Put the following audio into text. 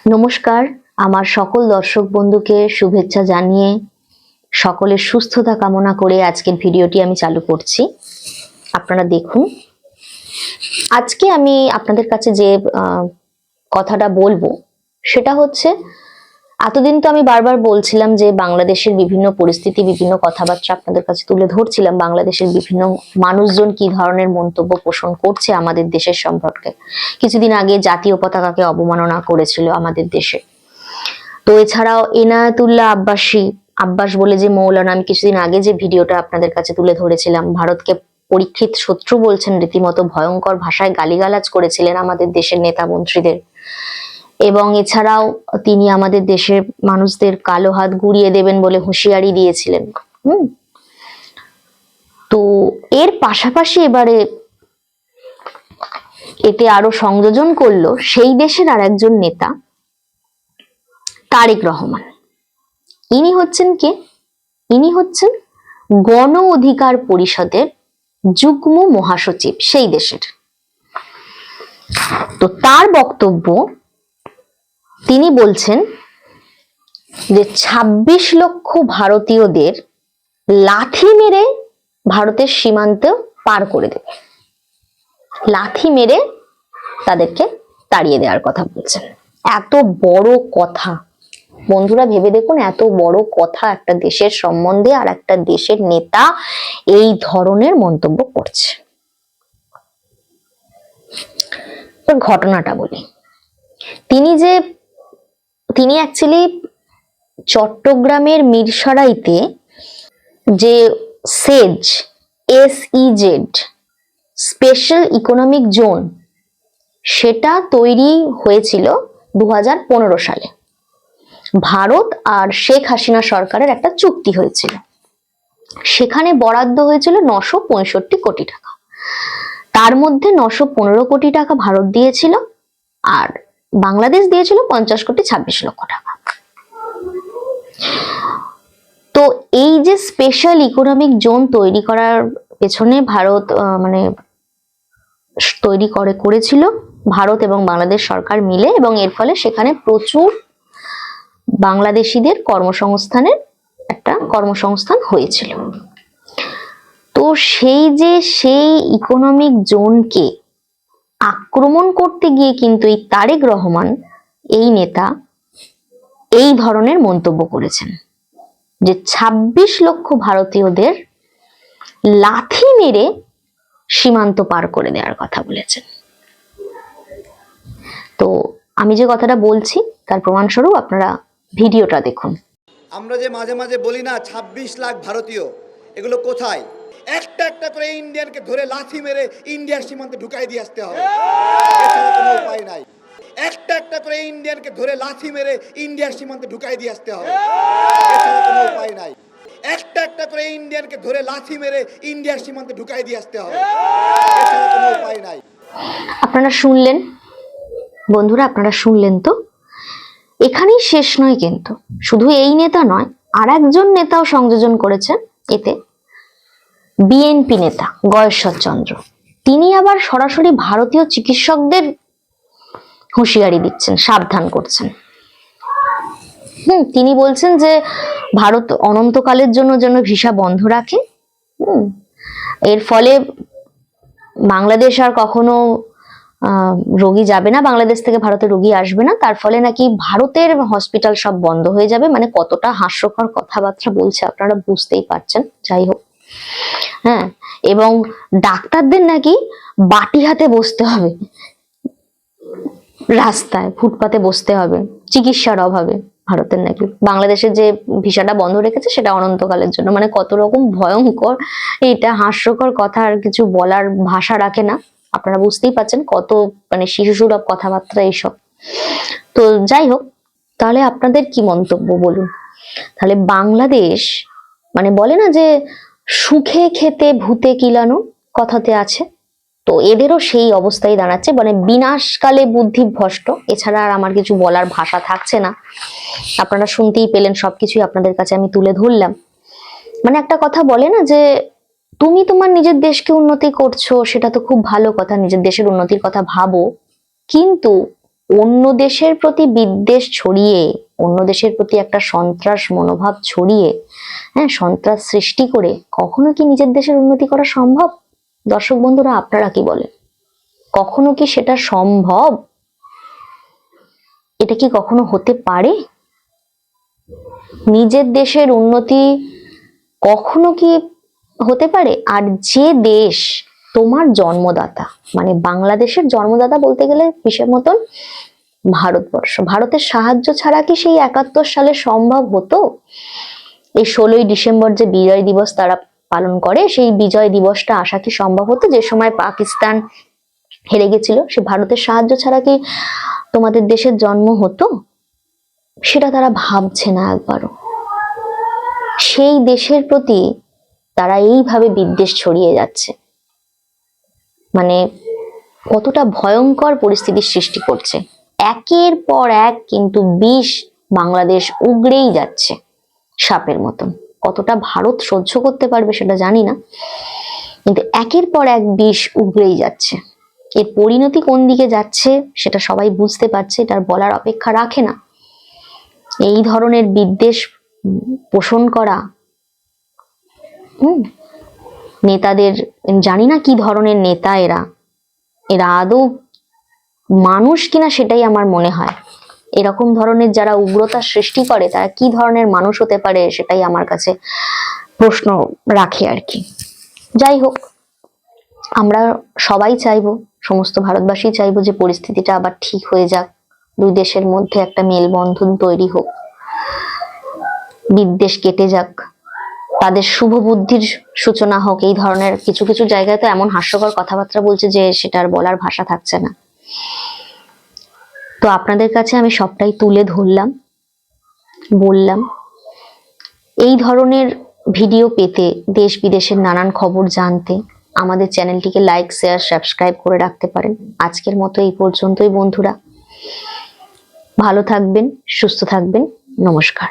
নমস্কার, আমার সকল দর্শক বন্ধুকে শুভেচ্ছা জানিয়ে সকলের সুস্থতা কামনা করে আজকের ভিডিওটি আমি চালু করছি। আপনারা দেখুন, আজকে আমি আপনাদের কাছে যে কথাটা বলবো সেটা হচ্ছে, এতদিন তো আমি বারবার বলছিলাম যে বাংলাদেশের বিভিন্ন পরিস্থিতি, বিভিন্ন কথাবার্তা আপনাদের কাছে তুলে ধরছিলাম। বাংলাদেশের বিভিন্ন মানুষজন কি ধরনের মন্তব্য পোষণ করছে আমাদের দেশের সম্পর্কে। কিছুদিন আগে জাতীয় পতাকাকে অবমাননা করেছিল আমাদের দেশে। তো এছাড়াও এনায়েতুল্লাহ আব্বাস বলে যে মৌলানা, আমি কিছুদিন আগে যে ভিডিওটা আপনাদের কাছে তুলে ধরেছিলাম, ভারতকে পরীক্ষিত শত্রু বলছেন, রীতিমতো ভয়ঙ্কর ভাষায় গালিগালাজ করেছিলেন আমাদের দেশের নেতা মন্ত্রীদের। এবং এছাড়াও তিনি আমাদের দেশের মানুষদের কালো হাত গুড়িয়ে দেবেন বলে হুঁশিয়ারি দিয়েছিলেন। তো এর পাশাপাশি এবারে এতে আরো সংযোজন করলো সেই দেশের আর একজন নেতা, তারেক রহমান। ইনি হচ্ছেন কে? ইনি হচ্ছেন গণ অধিকার পরিষদের যুগ্ম মহাসচিব সেই দেশের। তো তার বক্তব্য, তিনি বলছেন যে ২৬ লক্ষ ভারতীয়দের লাথি মেরে ভারতের সীমান্ত পার করে দেবে, লাথি মেরে তাদেরকে তাড়িয়ে দেওয়ার কথা বলছেন। এত বড় কথা বন্ধুরা, ভেবে দেখুন, এত বড় কথা একটা দেশের সম্বন্ধে আর একটা দেশের নেতা এই ধরনের মন্তব্য করছে। ঘটনাটা বলি, তিনি অ্যাকচুয়ালি চট্টগ্রামের মিরসরাইতে যে SEZ স্পেশাল ইকোনমিক জোন, সেটা তৈরি হয়েছিল 2015 সালে। ভারত আর শেখ হাসিনা সরকারের একটা চুক্তি হয়েছিল, সেখানে বরাদ্দ হয়েছিল 965 কোটি টাকা। তার মধ্যে 915 কোটি টাকা ভারত দিয়েছিল আর বাংলাদেশ দিয়েছিল 50,26,00,000 টাকা। তো এই যে স্পেশাল ইকোনমিক জোন তৈরি করার পেছনে ভারত করেছিল ভারত এবং বাংলাদেশ সরকার মিলে, এবং এর ফলে সেখানে প্রচুর বাংলাদেশিদের কর্মসংস্থান হয়েছিল। তো সেই ইকোনমিক জোনকে আক্রমণ করতে গিয়ে কিন্তু এই তারেক রহমান, এই নেতা, এই ধরনের মন্তব্য করেছেন যে ২৬ লক্ষ ভারতীয়দের লাথি মেরে সীমান্ত পার করে দেওয়ার কথা বলেছেন। তো আমি যে কথাটা বলছি তার প্রমাণস্বরূপ আপনারা ভিডিওটা দেখুন। আমরা যে মাঝে মাঝে বলি না ২৬ লাখ ভারতীয়, এগুলো কোথায়? একটা একটা করে ইন্ডিয়ানকে ধরে লাথি মেরে ইন্ডিয়ার সীমান্তে ঢুকাই দিয়ে আসতে হবে, এছাড়া কোনো উপায় নাই। একটা একটা করে ইন্ডিয়ানকে ধরে লাথি মেরে ইন্ডিয়ার সীমান্তে ঢুকাই দিয়ে আসতে হবে, এছাড়া কোনো উপায় নাই। একটা একটা করে ইন্ডিয়ানকে ধরে লাথি মেরে ইন্ডিয়ার সীমান্তে ঢুকাই দিয়ে আসতে হবে, এছাড়া কোনো উপায় নাই। আপনারা শুনলেন বন্ধুরা, আপনারা শুনলেন তো? এখানেই শেষ নয় কিন্তু, শুধু এই নেতা নয়, আর একজন নেতাও সংযোজন করেছেন এতে, বিএনপি নেতা গয়েশ্বর চন্দ্র। তিনি আবার সরাসরি ভারতীয় চিকিৎসকদের হুঁশিয়ারি দিচ্ছেন, সাবধান করছেন। তিনি বলছেন যে ভারত অনন্তকালের জন্য যেন ভিসা বন্ধ রাখে। এর ফলে বাংলাদেশ আর কখনো রোগী যাবে না, বাংলাদেশ থেকে ভারতে রোগী আসবে না। তার ফলে নাকি ভারতের হসপিটাল সব বন্ধ হয়ে যাবে। মানে কতটা হাস্যকর কথাবার্তা বলছে আপনারা বুঝতেই পারছেন। যাই হোক, হ্যাঁ, এবং ডাক্তারদের নাকি বাটি হাতে বসতে হবে, রাস্তায় ফুটপাতে বসতে হবে চিকিৎসার অভাবে। ভারতের নাকি বাংলাদেশের যে ভিসাটা বন্ধ রেখেছে সেটা অনন্তকালের জন্য। মানে কত রকম ভয়ঙ্কর, এটা হাস্যকর কথা, আর কিছু বলার ভাষা রাখে না। আপনারা বুঝতেই পাচ্ছেন কত শিশুসুলভ কথাবার্তা এইসব। তো যাই হোক, তাহলে আপনাদের কি মন্তব্য বলুন। তাহলে বাংলাদেশ বলে না যে সুখে খেতে ভূতে কিলানো, কথাতে আছে। তো এদেরও সেই অবস্থায় দাঁড়াচ্ছে, বিনাশকালে বুদ্ধি ভ্রষ্ট। এছাড়া আর আমার কিছু বলার ভাষা থাকছে না। আপনারা শুনতেই পেলেন, সবকিছুই আপনাদের কাছে আমি তুলে ধরলাম। একটা কথা বলে না যে তুমি তোমার নিজের দেশকে উন্নতি করছো, সেটা তো খুব ভালো কথা, নিজের দেশের উন্নতির কথা ভাবো, কিন্তু অন্য দেশের প্রতি বিদ্বেষ ছড়িয়ে, অন্য দেশের প্রতি একটা সন্ত্রাস মনোভাব ছড়িয়ে, হ্যাঁ, সন্ত্রাস সৃষ্টি করে কখনো কি নিজের দেশের উন্নতি করা সম্ভব? দর্শক বন্ধুরা, আপনারা কি বলেন? কখনো কি সেটা সম্ভব? এটা কি কখনো হতে পারে? নিজের দেশের উন্নতি কখনো কি হতে পারে? আর যে দেশ তোমার জন্মদাতা, মানে বাংলাদেশের জন্মদাতা বলতে গেলে বিশেষ মতন ভারতবর্ষ, ভারতের সাহায্য ছাড়া কি সেই 71 সালে সম্ভব হতো? এই 16ই ডিসেম্বর যে বিজয় দিবস তারা পালন করে, সেই বিজয় দিবসটা আসা কি সম্ভব হতো? যে সময় পাকিস্তান হেরে গেছিল, সে ভারতের সাহায্য ছাড়া কি তোমাদের দেশের জন্ম হতো? সেটা তারা ভাবছে না একবারও। সেই দেশের প্রতি তারা এইভাবে বিদ্বেষ ছড়িয়ে যাচ্ছে, মানে কতটা ভয়ঙ্কর পরিস্থিতির সৃষ্টি করছে। একের পর এক কিন্তু বিষ বাংলাদেশ উগড়েই যাচ্ছে সাপের মতন। কতটা ভারত সহ্য করতে পারবে সেটা জানি না, কিন্তু একের পর এক বিষ উগড়েই যাচ্ছে। এর পরিণতি কোন দিকে যাচ্ছে সেটা সবাই বুঝতে পারছে, এটার বলার অপেক্ষা রাখে না। এই ধরনের বিদ্বেষ পোষণ করা নেতাদের, জানি না কি ধরনের নেতা এরা, এরা আদৌ মানুষ কিনা সেটাই আমার মনে হয়। এরকম ধরনের যারা উগ্রতা সৃষ্টি করে তারা কি ধরনের মানুষ হতে পারে সেটাই আমার কাছে প্রশ্ন রাখে আর কি। যাই হোক, আমরা সবাই চাইবো, সমস্ত ভারতবাসী চাইবো যে পরিস্থিতিটা আবার ঠিক হয়ে যাক, দুই দেশের মধ্যে একটা মেলবন্ধন তৈরি হোক, বিদ্বেষ কেটে যাক, তাদের শুভ বুদ্ধির সূচনা হোক। এই ধরনের কিছু কিছু জায়গায় তো এমন হাস্যকর কথাবার্তা বলছে যে সেটার বলার ভাষা থাকছে না। তো আপনাদের কাছে আমি সবটাই তুলে ধরলাম, বললাম। এই ধরনের ভিডিও পেতে, দেশ বিদেশের নানান খবর জানতে আমাদের চ্যানেলটিকে লাইক, শেয়ার, সাবস্ক্রাইব করে রাখতে পারেন। আজকের মতো এই পর্যন্তই বন্ধুরা। ভালো থাকবেন, সুস্থ থাকবেন। নমস্কার।